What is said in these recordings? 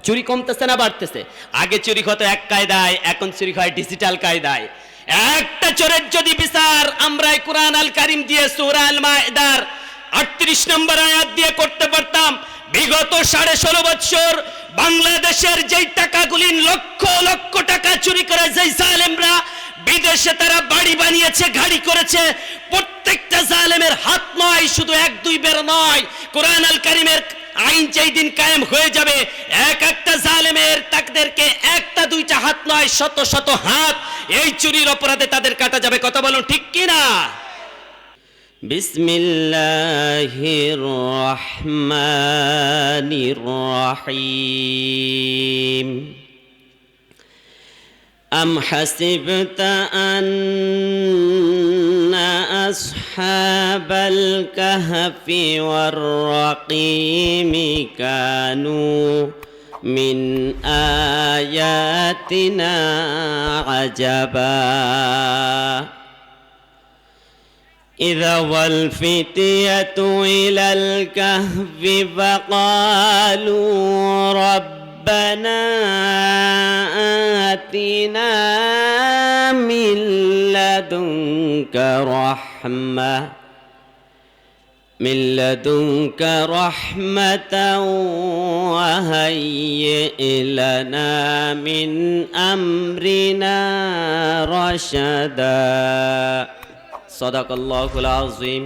চুরি কমতেছে না বাড়তেছে? আগে চুরি হতো এক কায়দায়, এখন চুরি হয় ডিজিটাল কায়দায়। একটা চোরের যদি বিচার আমরা কুরআন আল কারীম দিয়ে সূরা আল মাইদার 38 নম্বর আয়াত দিয়ে করতে পারতাম, বিগত 16.5 বছর বাংলাদেশের যেই টাকাগুলি লক্ষ লক্ষ টাকা চুরি করে যেই জালেমরা বিদেশে তারা বাড়ি বানিয়েছে, গাড়ি করেছে, প্রত্যেকটা জালেমের হাত নয়, শুধু 1-2 বের নয়, কুরআন আল কারীমের আইন যেই দিন কায়েম হয়ে যাবে, এক একটা জালেমের তাদেরকে 1-2টা হাত নয়, শত শত হাত এই চুরির অপরাধে তাদের কাটা যাবে। কথা বলুন ঠিক কি না? বিসমিল্লাহির রহমানির রহিম। أم حسبت أن أصحاب الكهف والرقيم كانوا من آياتنا عجبا إذا والفتية إلى الكهف فقالوا ربنا آتنا من لدنك رحمة وهيئ لنا من أمرنا رشدا صدق الله العظيم।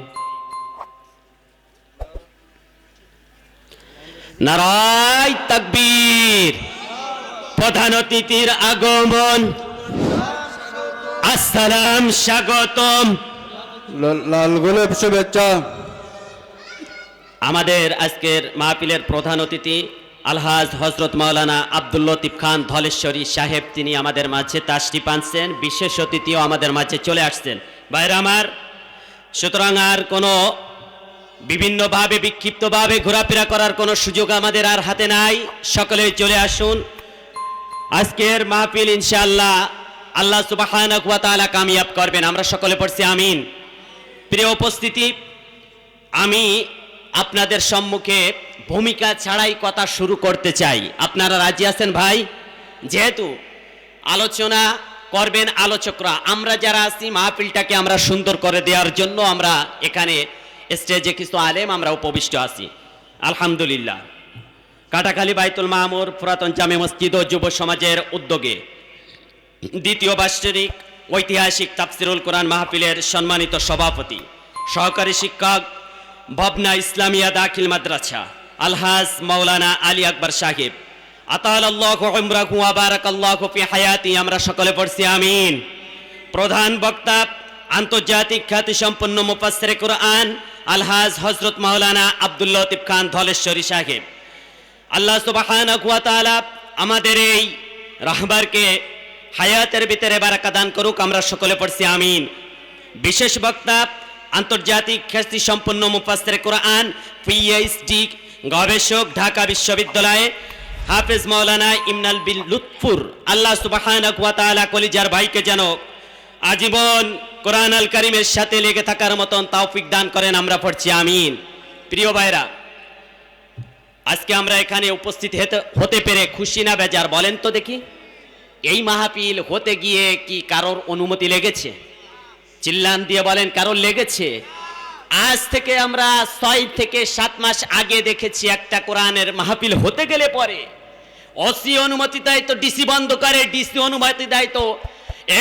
নারায়ে তাকবীর। প্রধান অতিথির আগমন, আসসালাম, স্বাগতম, লাল গোলাপ শুভেচ্ছা। আমাদের আজকের মাহফিলের প্রধান অতিথি আলহাজ হযরত মাওলানা আব্দুল লতিফ খান ধলেশ্বরী সাহেব, তিনি আমাদের মাঝে তাশরিফ আনছেন। বিশেষ অতিথিও আমাদের মাঝে চলে আসছেন। ভাইরা আমার, সুতরাং আর কোনো বিভিন্নভাবে বিক্ষিপ্তভাবে ঘোরাফেরা করার কোনো সুযোগ আমাদের আর হাতে নাই। সকলেই চলে আসুন। আজকের মাহফিল ইনশাআল্লাহ আল্লাহ সুবহানাহু ওয়া তাআলা কামিয়াব করবেন। আমরা সকলে পড়ছি আমিন। প্রিয় উপস্থিতি, আমি আপনাদের সম্মুখে ভূমিকা ছাড়াই কথা শুরু করতে চাই। আপনারা রাজি আছেন ভাই? যেহেতু আলোচনা করবেন আলোচকরা, আমরা যারা আছি মাহফিলটাকে আমরা সুন্দর করে দেওয়ার জন্য আমরা এখানে স্টেজে কিছু আলেম আমরা উপবিষ্ট আছি আলহামদুলিল্লাহ। কাটাখালী বাইতুল মামুর পুরাতন জামে মসজিদ ও যুব সমাজের উদ্যোগে দ্বিতীয় বার্ষিক ঐতিহাসিক তাফসিরুল কোরআন মাহফিলের সম্মানিত সভাপতি, সহকারী শিক্ষক, ভবনা ইসলামিয়া দাখিল মাদ্রাসা আলহাজ মাওলানা আলী আকবর সাহেব, আতালাল্লাহু উমরাহু ওয়া বারাকাল্লাহু ফি হায়াতি, আমরা সকলে পড়ছি আমিন। প্রধান বক্তা আন্তর্জাতিক খ্যাতিসম্পন্ন মুফাসসিরে কোরআন আলহাজ হযরত মাওলানা আব্দুল লতিফ খান ধলেশ্বরী সাহেব। আল্লাহ সুবহানাহু ওয়া তাআলা আমাদের এই রাহবারকে হায়াতের ভিতরে বারাকা দান করুক, আমরা সকলে পড়ছি আমিন। বিশেষ বক্তা আন্তর্জাতিক খ্যাতিসম্পন্ন মুফাসসিরে কোরআন, পিএইচডি গবেষক, ঢাকা বিশ্ববিদ্যালয়ে হাফেজ মাওলানা ইমনাল বিন লুৎফুর। আল্লাহ সুবহানাহু ওয়া তাআলা কলিজার ভাইকে যেন আজীবন কোরআন আল কারীমের সাথে লেগে থাকার মতন তৌফিক দান করেন, আমরা পড়ছি আমিন। প্রিয় ভাইরা, আজকে আমরা এখানে উপস্থিত হতে পেরে খুশি না বেজার বলেন তো দেখি? এই মাহফিল হতে গিয়ে কি কারোর অনুমতি লেগেছে? চিল্লান দিয়ে বলেন, কারোর লেগেছে? আজ থেকে আমরা 6 থেকে 7 মাস আগে দেখেছি একটা কোরআনের মাহফিল হতে গেলে পরে ওসি অনুমতি দেয় তো ডিসি বন্ধ করে, ডিসি অনুমতি দেয় তো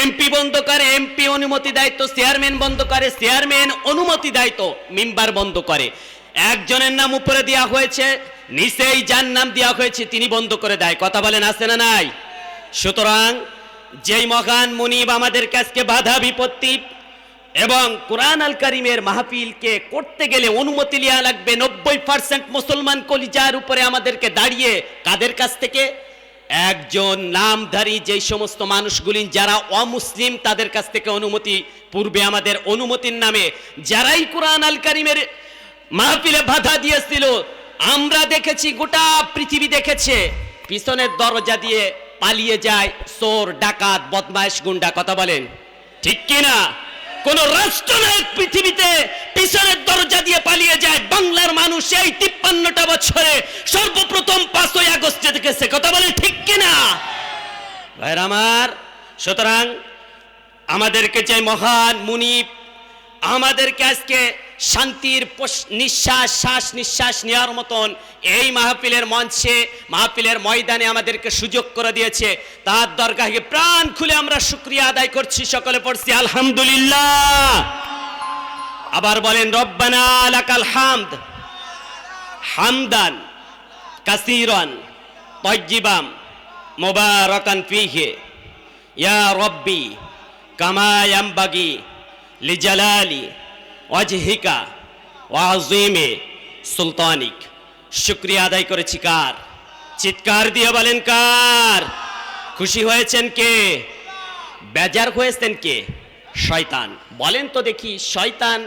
এমপি বন্ধ করে, এমপি অনুমতি দেয় তো চেয়ারম্যান বন্ধ করে, চেয়ারম্যান অনুমতি দেয় তো মেম্বার বন্ধ করে। একজনের নাম উপরে দেওয়া হয়েছে, নিচেই যার নাম দেওয়া হয়েছে তিনি বন্ধ করে দেয়। কথা বলেন আছে না নাই? সুতরাং যেই মহান মুনিব আমাদের কাছে বাধা বিপত্তি এবং কোরআন আল কারীমের মাহফিলকে করতে গেলে অনুমতি নেওয়া লাগবে, 90% মুসলমান কলিজার উপরে আমাদেরকে দাঁড়িয়ে কাদের কাছ থেকে? একজন নামধারী যেই সমস্ত মানুষগুলি যারা অমুসলিম তাদের কাছ থেকে অনুমতি পূর্বে আমাদের অনুমতির নামে যারাই কোরআন আল কারীমের মাহফিলে বাধা দিয়েছিল আমরা দেখেছি, গোটা পৃথিবী দেখেছে, পিছনের দরজা দিয়ে পালিয়ে যায় চোর, ডাকাত, বদমাইশ, গুন্ডা। কথা বলেন ঠিক কিনা? কোন রাষ্ট্রনায়ক পৃথিবীতে পিছনের দরজা দিয়ে পালিয়ে যায়? বাংলার মানুষ এই 53টা বছরে সর্বপ্রথম 5ই আগস্টে দেখেছে। কথা ভাইরা আমার, সুতরাং আমাদেরকে যে মহান মুনিব আমাদেরকে আজকে শান্তির শ্বাস নিঃশ্বাস নেওয়ার মতন এই মাহফিলের মঞ্চে, মাহফিলের ময়দানে আমাদেরকে সুযোগ করে দিয়েছে, তার দরগাহে প্রাণ খুলে আমরা শুকরিয়া আদায় করছি। সকলে পড়ছি আলহামদুলিল্লাহ। আবার বলেন রব্বানা লাকাল হামদ হামদান কাসীরান তাইয়্যিবান মুবারাকান ফীহি ইয়া রব্বি কামা ইয়ানবাগি লিজালালি ওয়াজহিকা ওয়া আযীমি সুলতানিক। শুকরিয়া আদায় করেছি কার? চিৎকার দিয়ে বলেন কার? খুশি হয়েছেন কে? বেজার হয়েছেন কে? শয়তান। বলেন তো দেখি, শয়তান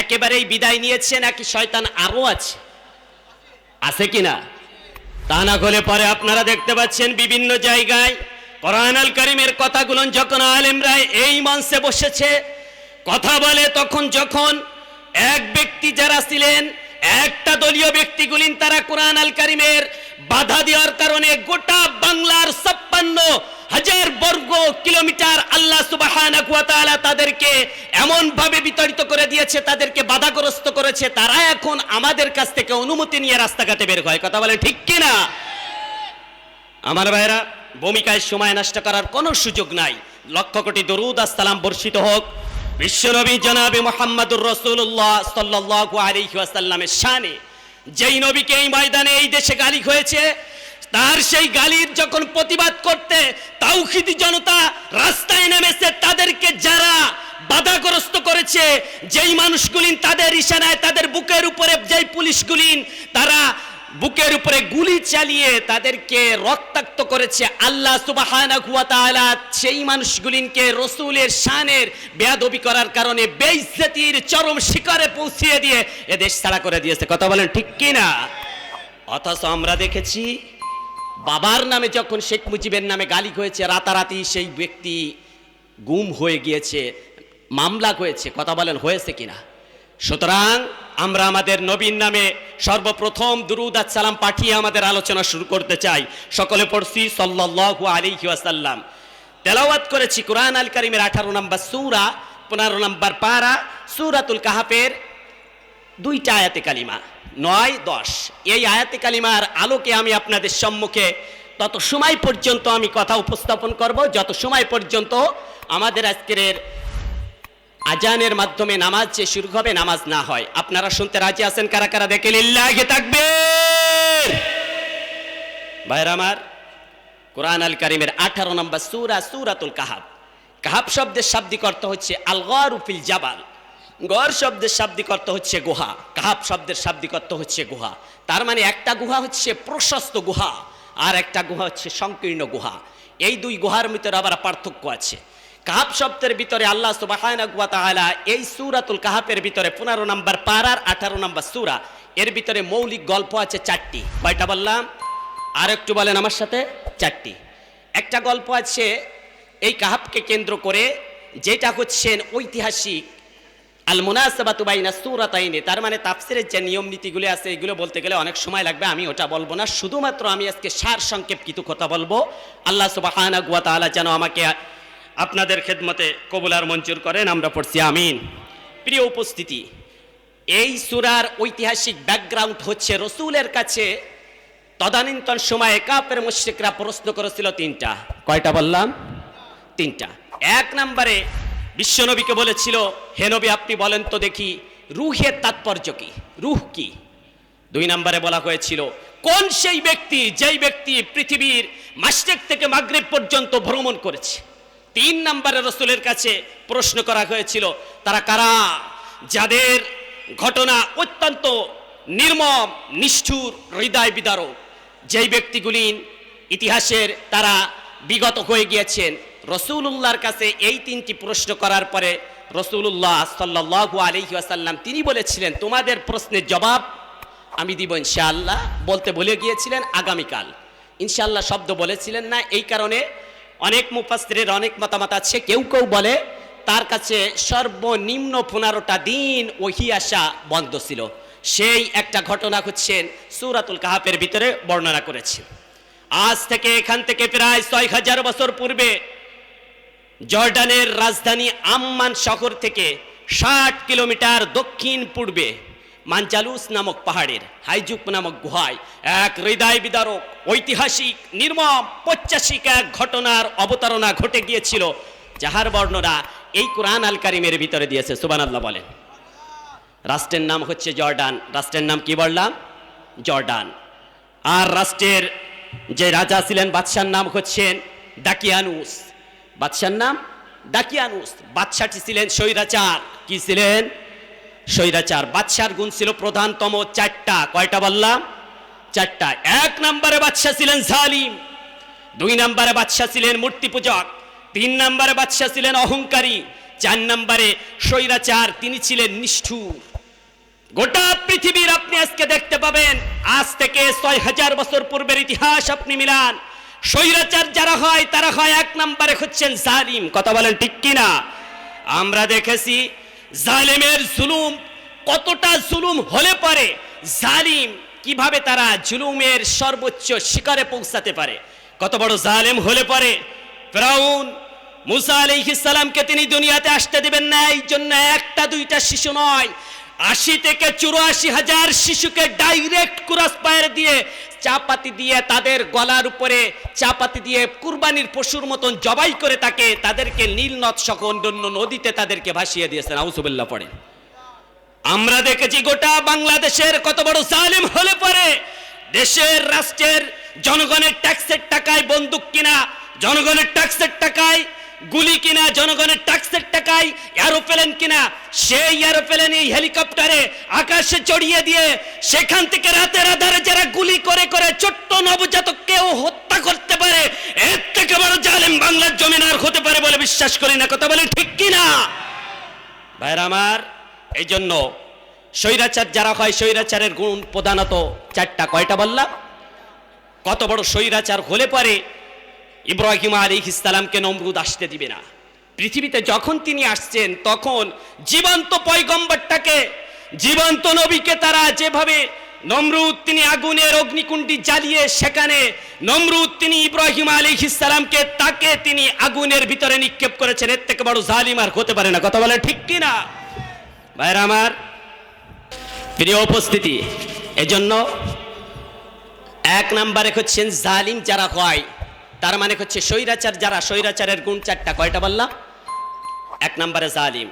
একেবারেই বিদায় নিয়েছে নাকি শয়তান আরো আছে? আছে কিনা? তা না হলে পরে আপনারা দেখতে পাচ্ছেন বিভিন্ন জায়গায় কোরআন আল কারীমের কথাগুলো যখন আলেমরা এই মঞ্চে বসেছে কথা বলে, তখন যখন এক ব্যক্তি যারা ছিলেন একটা দলীয় ব্যক্তিগুলিন তারা কোরআন আল কারীমের বাধা দেওয়ার কারণে গোটা বাংলার 56,000 বর্গ কিলোমিটার আল্লাহ সুবহানাহু ওয়া তাআলা তাদেরকে এমন ভাবে বিতাড়িত করে দিয়েছে, তাদেরকে বাধাগ্রস্ত করেছে, তারা এখন আমাদের কাছ থেকে অনুমতি নিয়ে রাস্তাঘাটে বের হয়। কথা বলেন ঠিক কিনা? আমার ভাইরা, ভূমিকায় সময় নষ্ট করার কোনো সুযোগ নাই। লক্ষ কোটি দরুদ আর সালাম বর্ষিত হোক বিশ্বনবী জনাবে মুহাম্মদুর রাসূলুল্লাহ সাল্লাল্লাহু আলাইহি ওয়াসাল্লামের শানে, যেই নবীকে এই ময়দানে এই দেশে গালি হয়েছে, তার সেই গালির যখন প্রতিবাদ করতে তাওহীদি জনতা রাস্তায় নেমেছে, তাদেরকে যারা বাধাগ্রস্ত করেছে, যেই মানুষগুলিন তাদের ইশারায় তাদের বুকের উপরে যেই পুলিশগুলিন তারা বুকের উপরে গুলি চালিয়ে তাদেরকে রক্তাক্ত করেছে, আল্লাহ সুবহানাহু ওয়া তাআলা সেই মানুষগুলিনকে রাসূলের শানের বেয়াদবি করার কারণে বেইজ্জতির চরম শিখরে পৌঁছিয়ে দিয়ে এদেশ ছাড়া করে দিয়েছে। কথা বলেন ঠিক কিনা? অথচ আমরা দেখেছি বাবার নামে যখন শেখ মুজিবের নামে গালি হয়েছে, রাতারাতি সেই ব্যক্তি গুম হয়ে গিয়েছে, মামলা হয়েছে। কথা বলেন হয়েছে কিনা? সুতরাং আমরা আমাদের নবীর নামে সর্বপ্রথম দুরূদ আর সালাম পাঠিয়ে আমাদের আলোচনা শুরু করতে চাই। সকলে পড়ছি সাল্লাল্লাহু আলাইহি ওয়াসাল্লাম। তেলাওয়াত করেছি কোরআন আল কারীমের 18 নম্বর সূরা 15 নম্বর পারা সূরাতুল কাহাফের 2টা আয়াতে কালিমা 9-10। এই আয়াতে কালিমার আলোকে আমি আপনাদের সম্মুখে তত সময় পর্যন্ত আমি কথা উপস্থাপন করব যত সময় পর্যন্ত আমাদের আজকের আজানের মাধ্যমে নামাজ যে শুরু হবে নামাজ না হয়। আপনারা শুনতে রাজি আছেন? কারা কারা দেখে লিল্লাহি তাকবীর। ভাইরা আমার, কোরআন আল কারীমের 18 নম্বর সূরা সূরাতুল কাহাফ। কাহাফ শব্দের শাব্দিক অর্থ হচ্ছে আল গারু ফিল জাবাল। গর শব্দের শাব্দিক অর্থ হচ্ছে গুহা, কাহাফ শব্দের শাব্দিক অর্থ হচ্ছে গুহা। তার মানে একটা গুহা হচ্ছে প্রশস্ত গুহা আর একটা গুহা হচ্ছে সংকীর্ণ গুহা। এই দুই গুহার ভিতরে আবার পার্থক্য আছে। কাহাফ শব্দের ভিতরে আল্লাহ সুবহানাহু ওয়া তাআলা এই সূরাতুল কাহাফের ভিতরে 15 নম্বর পারার 18 নম্বর সূরা, এর ভিতরে মৌলিক গল্প আছে 4টি। কয়টা বললাম? আর একটু বলেন আমার সাথে। 4টি। একটা গল্প আছে এই কাহাফকে কেন্দ্র করে, যেটা হচ্ছেন ঐতিহাসিক আল মুনাসাবাতু বাইনা সূরাতাইনি। তার মানে তাফসীরের যে নিয়ম নীতিগুলো আছে এগুলো বলতে গেলে অনেক সময় লাগবে, আমি ওটা বলবো না। শুধুমাত্র আমি আজকে সার সংক্ষেপ কিছু কথা বলবো। আল্লাহ সুবহানাহু ওয়া তাআলা যেন আমাকে আপনাদের খেদমতে কবুল আর মঞ্জুর করেন। আমরা পড়ছি আমিন। প্রিয় উপস্থিতি, এই সূরার ঐতিহাসিক ব্যাকগ্রাউন্ড হচ্ছে রাসূলের কাছে তদানীন্তন সময়ে কাফের মুশরিকরা প্রশ্ন করেছিল 3টা। কয়টা বললাম? 3টা। 1 নম্বরে বিশ্বনবীকে বলেছিল, হে নবী আপনি বলেন তো দেখি রূহের তাৎপর্য কি, রূহ কি। 2 নম্বরে বলা হয়েছিল কোন সেই ব্যক্তি যেই ব্যক্তি পৃথিবীর মাশরিক থেকে মাগরিব পর্যন্ত ভ্রমণ করেছে। 3 নম্বরে রাসূলের কাছে প্রশ্ন করা হয়েছিল তারা কারা, যাদের ঘটনা অত্যন্ত নির্মম, নিষ্ঠুর, হৃদয় বিদারক, যেই ব্যক্তিগুলি ইতিহাসের তারা বিগত হয়ে গিয়েছেন। রাসূলুল্লাহর কাছে এই 3টি প্রশ্ন করার পরে রাসূলুল্লাহ সাল্লাল্লাহু আলাইহি ওয়াসাল্লাম তিনি বলেছিলেন তোমাদের প্রশ্নের জবাব আমি দিব ইনশাআল্লাহ। বলতে বলে গিয়েছিলেন আগামীকাল, ইনশাআল্লাহ শব্দ বলেছিলেন না। এই কারণে অনেক মুফাসসিরের অনেক মতামত আছে। কেউ কেউ বলে তার কাছে সর্বনিম্ন 15টা দিন ওহী আসা বন্ধ ছিল। সেই একটা ঘটনা হচ্ছেন সূরাতুল কাহাফের ভিতরে বর্ণনা করেছে। আজ থেকে এখান থেকে প্রায় ৬,০০০ বছর পূর্বে জর্ডানের রাজধানী আম্মান শহর থেকে ৬০ কিলোমিটার দক্ষিণ পূর্বে মানজালুস নামক পাহাড়ের হাইজুক নামক গুহায় এক হৃদয় বিদারক ঐতিহাসিক নির্মম পৈশাচিক এক ঘটনার অবতারণা ঘটে গিয়েছিল, যাহার বর্ণনা এই কোরআন আল কারিমের ভিতরে দিয়েছে। সুবহানাল্লাহ বলেন। রাষ্ট্রের নাম হচ্ছে জর্ডান। রাষ্ট্রের নাম কি বললাম? জর্ডান। আর রাষ্ট্রের যে রাজা ছিলেন, বাদশার নাম হচ্ছেন দাকিয়ানুস। বাদশার নাম দাকিয়ানুস। বাদশাটি ছিলেন স্বৈরাচার। কি ছিলেন? স্বৈরাচার। বাদশার গুণ ছিল প্রধানতম 4টা। কয়টা বললাম? 4টা। 1 নম্বরে বাদশা ছিলেন জালিম, 2 নম্বরে বাদশা ছিলেন মূর্তি পূজক, 3 নম্বরে বাদশা ছিলেন অহংকারী, 4 নম্বরে স্বৈরাচার, তিনি ছিলেন নিষ্ঠুর। গোটা পৃথিবীর আপনি আজকে দেখতে পাবেন, আজ থেকে ৬,০০০ বছর পূর্বের ইতিহাস আপনি মিলান, স্বৈরাচার যারা হয় তারা হয় 1 নম্বরে হচ্ছেন জালিম। কথা বলেন ঠিক কিনা? আমরা দেখেছি জালিমের জুলুম, কতটা জুলুম হলে পরে জালিম কিভাবে তারা জুলুমের সর্বোচ্চ শিখরে পৌঁছাতে পারে। কত বড় জালেম হলে পরে ফিরআউন মুসা আলাইহিস সালামকে তিনি দুনিয়াতে আসতে দিবেন না, এই জন্য 1টা 2টা শিশু নয়, 80 থেকে 84,000 শিশুকে ডাইরেক্ট ক্রস ফায়ার দিয়ে চাপাতি দিয়ে তাদের গলার উপরে চাপাতি দিয়ে কুরবানির পশুর মতন জবাই করে তাদেরকে নীল নদ সহ অন্যান্য নদীতে তাদেরকে ভাসিয়ে দিয়েছেন। আউযুবিল্লাহ পড়েন। আমরা দেখেছি গোটা বাংলাদেশের কত বড় জালিম হলে পরে দেশের রাষ্ট্রের জনগণের ট্যাক্সের টাকায় বন্দুক কিনা, জনগণের ট্যাক্সের টাকায় গুলি কিনা, জনগণের ট্যাক্সের টাকায় এরোপ্লেন কিনা, সেই এরোপ্লেন এই হেলিকপ্টারে আকাশে চড়িয়ে দিয়ে সেখান থেকে রাতের আধারে যারা গুলি করে করে ছোট্ট নবজাতককেও হত্যা করতে পারে, এর থেকে বড় জালেম বাংলার জমিন আর হতে পারে বলে বিশ্বাস করি না। কথা বলেন ঠিক কিনা? ভাইরা আমার, এই জন্য স্বৈরাচার যারা হয়, স্বৈরাচারের গুণ প্রধানত 4টা। কয়টা বললাম? কত বড় স্বৈরাচার হলে পরে ইব্রাহিম আলাইহিস সালামকে নমরুদ আসতে দিবে না। পৃথিবীতে যখন তিনি আসছেন তখন জীবন্ত পয়গম্বরটাকে, জীবন্ত নবীকে তারা যেভাবে নমরুদ তিনি আগুনের অগ্নিকুণ্ডি জ্বালিয়ে সেখানে নমরুদ তিনি ইব্রাহিম আলাইহিস সালামকে তাকে তিনি আগুনের ভিতরে নিক্ষেপ করেছেন, এর থেকে বড় জালিম আর হতে পারে না। কথা বলে ঠিক কিনা? ভাইরা আমার প্রিয় উপস্থিতি, এজন্য 1 নম্বরে হচ্ছেন জালিম যারা হয়, তার মানে হচ্ছে স্বৈরাচার যারা, স্বৈরাচারের গুণ 4টা। কয়টা বললাম? 1 নম্বরে জালিম,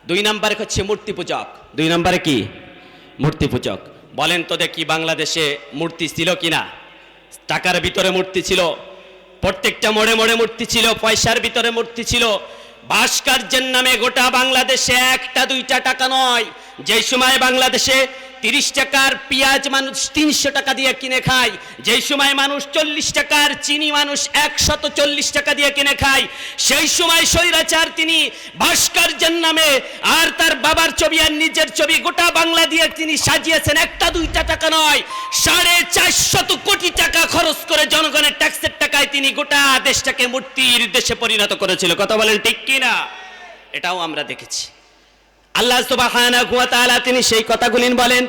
2 নম্বরে হচ্ছে মূর্তি পূজক। 2 নম্বরে কি? মূর্তি পূজক। বলেন তো দেখি বাংলাদেশে মূর্তি ছিল কিনা? টাকার ভিতরে মূর্তি ছিল, প্রত্যেকটা মোড়ে মোড়ে মূর্তি ছিল, পয়সার ভিতরে মূর্তি ছিল। ভাস্কর্যের নামে গোটা বাংলাদেশে 1টা 2টা টাকা নয়, যেই সময় বাংলাদেশে 30 টাকার পেঁয়াজ মানুষ 300 টাকা দিয়ে কিনে খায়, যেই সময় মানুষ 40 টাকার চিনি মানুষ 140 টাকা দিয়ে কিনে খায়, সেই সময় স্বৈরাচার তিনি ভাস্কর্যের নামে আর তার বাবার ছবি আর নিজের ছবি গোটা বাংলা দিয়ে তিনি সাজিয়েছেন। 1টা 2টা টাকা নয়, 450 কোটি টাকা খরচ করে জনগণের ট্যাক্সের টাকায় তিনি গোটা দেশটাকে মূর্তির দেশে পরিণত করেছিল। কথা বলেন ঠিক কিনা? এটাও আমরা দেখেছি। আল্লাহ সুবহানাহু ওয়া তাআলা তিনি সেই কথাগুলি বলেন,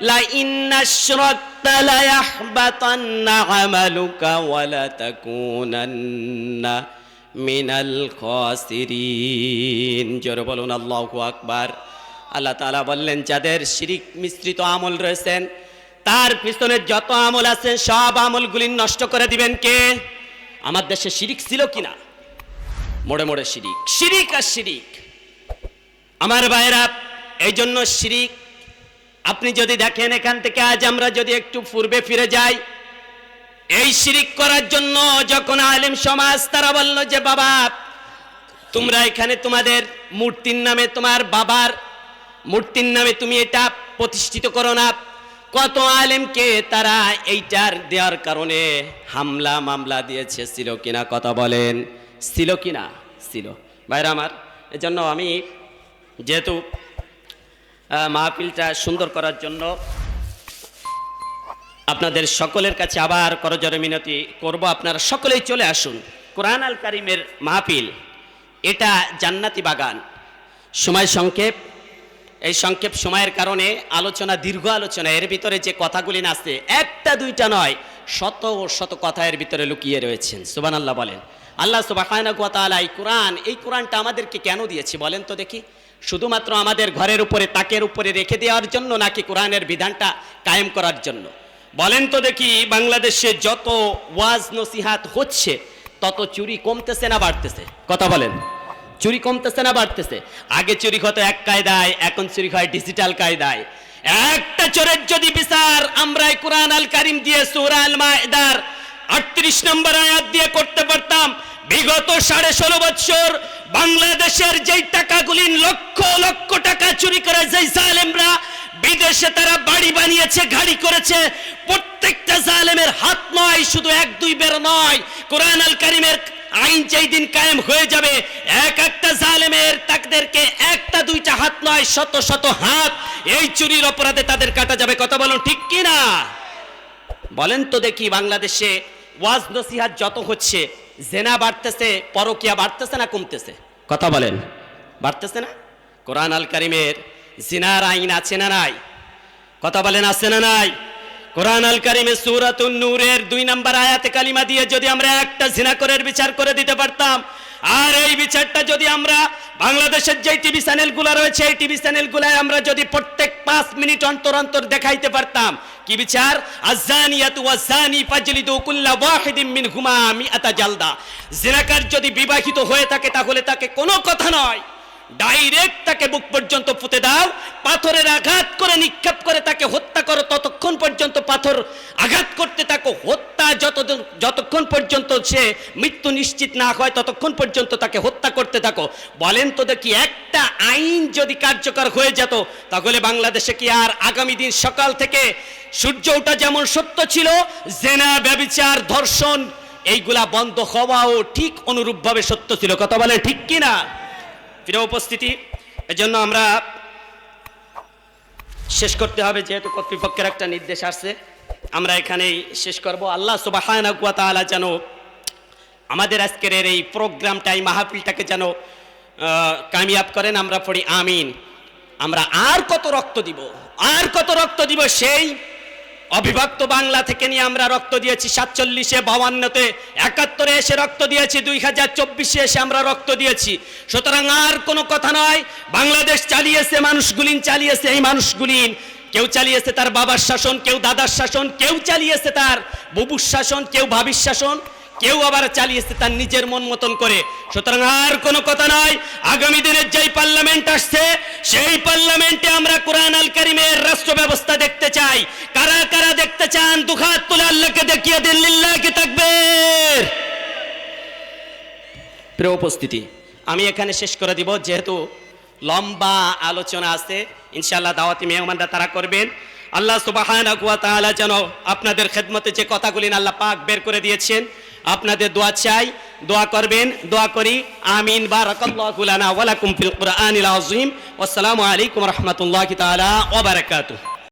লা ইন্নাশরাকতা লা ইয়াহবাতান্না আমালুকা ওয়া লা তাকুনান্না মিনাল খাসিরিন। জোরে বলুন আল্লাহু আকবার। আল্লাহ তাআলা বললেন, যাদের শিরিক মিশ্রিত আমল রয়েছেন তার পিছনে যত আমল আছে সব আমলগুলি নষ্ট করে দিবেন কে? আমার দেশে শিরিক ছিল কিনা? মোড়ে মোড়ে শিরিক, শিরিক আর শিরিক। আমার ভাইরা, এই জন্য শিরিক আপনি যদি দেখেন, এখান থেকে আজ আমরা যদি একটু পূর্বে ফিরে যাই, এই শিরিক করার জন্য যখন আলেম সমাজ তারা বলল যে বাবা তোমরা এখানে তোমাদের মূর্তির নামে, তোমার বাবার মূর্তির নামে তুমি এটা প্রতিষ্ঠিত করো না, কত আলেমকে তারা এইটার দেওয়ার কারণে হামলা মামলা দিয়েছে। ছিল কিনা? কথা বলেন, ছিল কিনা? ছিল। ভাইরা আমার, এজন্য আমি যেহেতু মাহফিলটা সুন্দর করার জন্য আপনাদের সকলের কাছে আবার করজোড়ে মিনতি করব, আপনারা সকলেই চলে আসুন। কোরআন আল কারিমের মাহফিল এটা জান্নাতি বাগান। সময় সংক্ষেপ, এই সংক্ষেপ সময়ের কারণে আলোচনা, দীর্ঘ আলোচনা, এর ভিতরে যে কথাগুলি আছে একটা দুইটা নয়, শত শত কথা এর ভিতরে লুকিয়ে রয়েছেন। সুবহানাল্লাহ বলেন। আল্লাহ সুবহানাহু ওয়া তাআলা এই কোরআনটা আমাদেরকে কেন দিয়েছে বলেন তো দেখি? শুধুমাত্র আমাদের ঘরের উপরে, তাকের উপরে রেখে দেওয়ার জন্য, নাকি কোরআনের বিধানটা কায়েম করার জন্য? বলেন তো দেখি, বাংলাদেশে যত ওয়াজ নসিহাত হচ্ছে তত চুরি কমতেছে না বাড়তেছে? কথা বলেন। চুরি কমতেছে না বাড়তেছে? আগে চুরি হতো এক কায়দায়, এখন চুরি হয় ডিজিটাল কায়দায়। একটা চোরের যদি বিচার আমরা এই কোরআন আল কারীম দিয়ে সূরা আল মাইদার 38 নম্বর আয়াত দিয়ে করতে পারতাম, বিগত 16.5 বছর বাংলাদেশের যেই টাকাগুলি লক্ষ লক্ষ টাকা চুরি করে যেই জালেমরা বিদেশে তারা বাড়ি বানিয়েছে, গাড়ি করেছে, প্রত্যেকটা জালেমের হাত নয়, শুধু 1-2 বের নয়, কোরআন আল কারীমের আইন যেই দিন কায়েম হয়ে যাবে, এক একটা জালেমের তাদেরকে একটা দুইটা হাত নয়, শত শত হাত এই চুরির অপরাধে তাদের কাটা যাবে। কথা বলুন ঠিক কি না? বলেন তো দেখি, বাংলাদেশে ওয়াজ নসিহাত যত হচ্ছে, জেনা বাড়তেছে, পরকিয়া বাড়তেছে না কমতেছে? কথা বলেন। বাড়তেছে না? কোরআন আল কারীমের জিনার আইন আছে না নাই? কথা বলেন, আছে না নাই? কোরআন আল কারীমে সূরাতুন নূরের 2 নম্বর আয়াতে কালিমা দিয়ে যদি আমরা একটা জিনাকরের বিচার করে দিতে পারতাম, আর এই বিচারটা যদি আমরা বাংলাদেশের যে টিভি চ্যানেলগুলো রয়েছে, এই টিভি চ্যানেলগুলোয় আমরা যদি প্রত্যেক 5 মিনিট অন্তর অন্তর দেখাইতে পারতাম, কি বিচার? আযানিয়াতু ওয়াযানি ফাজলিদু কুল্লা ওয়াহিদিন মিনহুমা মিআতা জালদা। জিনাকার যদি বিবাহিত হয়ে থাকে তাহলে তাকে কোনো কথা নয়, ডাইরেক্ট তাকে বুক পর্যন্ত পুঁতে দাও, পাথরের আঘাত করে নিক্ষেপ করে তাকে হত্যা করো, ততক্ষণ পর্যন্ত পাথর আঘাত করতে থাকো, হত্যা যতক্ষণ পর্যন্ত সে মৃত্যু নিশ্চিত না হয় ততক্ষণ পর্যন্ত তাকে হত্যা করতে থাকো। বলেন তো দেখি, একটা আইন যদি কার্যকর হয়ে যেত তাহলে বাংলাদেশে কি আর আগামী দিন সকাল থেকে সূর্য ওঠা যেমন সত্য ছিল, জেনা, ব্যভিচার, ধর্ষণ এইগুলা বন্ধ হওয়াও ঠিক অনুরূপভাবে সত্য ছিল? কথা বলে ঠিক কি না? প্রিয় উপস্থিতি, এজন্য আমরা শেষ করতে হবে, যেহেতু কর্তৃপক্ষের একটা নির্দেশ আসছে, আমরা এখানেই শেষ করব। আল্লাহ সুবহানাহু ওয়া তাআলা যেন আমাদের আজকের এই প্রোগ্রামটা, এই মাহফিলটাকে যেন কামিয়াব করেন। আমরা পড়ি আমিন। আমরা আর কত রক্ত দিব, আর কত রক্ত দিব? সেই অবিভক্ত বাংলা থেকে নিয়ে আমরা রক্ত দিয়েছি 47-এ, 52-তে, 71-এ এসে রক্ত দিয়েছি, 2024-এ এসে আমরা রক্ত দিয়েছি। সুতরাং আর কোনো কথা নয়। বাংলাদেশ চালিয়েছে মানুষগুলিন, চালিয়েছে এই মানুষগুলিন। কেউ চালিয়েছে তার বাবার শাসন, কেউ দাদার শাসন, কেউ চালিয়েছে তার বুবুর শাসন, কেউ ভাবির শাসন, কেউ আবার চালিয়েছে তার নিজের মন মতন করে। সুতরাং আর কোনো কথা নয়। আগামী দিনের যেই পার্লামেন্ট আসছে, সেই পার্লামেন্টে আমরা কোরআন আল কারীমের রাষ্ট্র ব্যবস্থা দেখতে চাই। কারা কারা দেখতে চান? দুহাত তুলে আল্লাহকে দেখিয়ে দিন, লিল্লাহি তাকবীর। প্রিয় উপস্থিতি, আমি এখানে শেষ করে দিব, যেহেতু লম্বা আলোচনা আছে। ইনশাআল্লাহ দাওয়াতি মেহমানরা তারা করবেন। আল্লাহ সুবহানাহু ওয়া তাআলা যেন আপনাদের খেদমতে যে কথাগুলি আল্লাহ পাক বের করে দিয়েছেন, আপনাদের দোয়া চাই, দোয়া করবেন, দোয়া করি। আমিন। বারাকাল্লাহু লানা ওয়া লাকুম ফিল কুরআনিল আযীম। ওয়াসসালামু আলাইকুম ওয়া রাহমাতুল্লাহি তাআলা ওয়া বারাকাতুহু।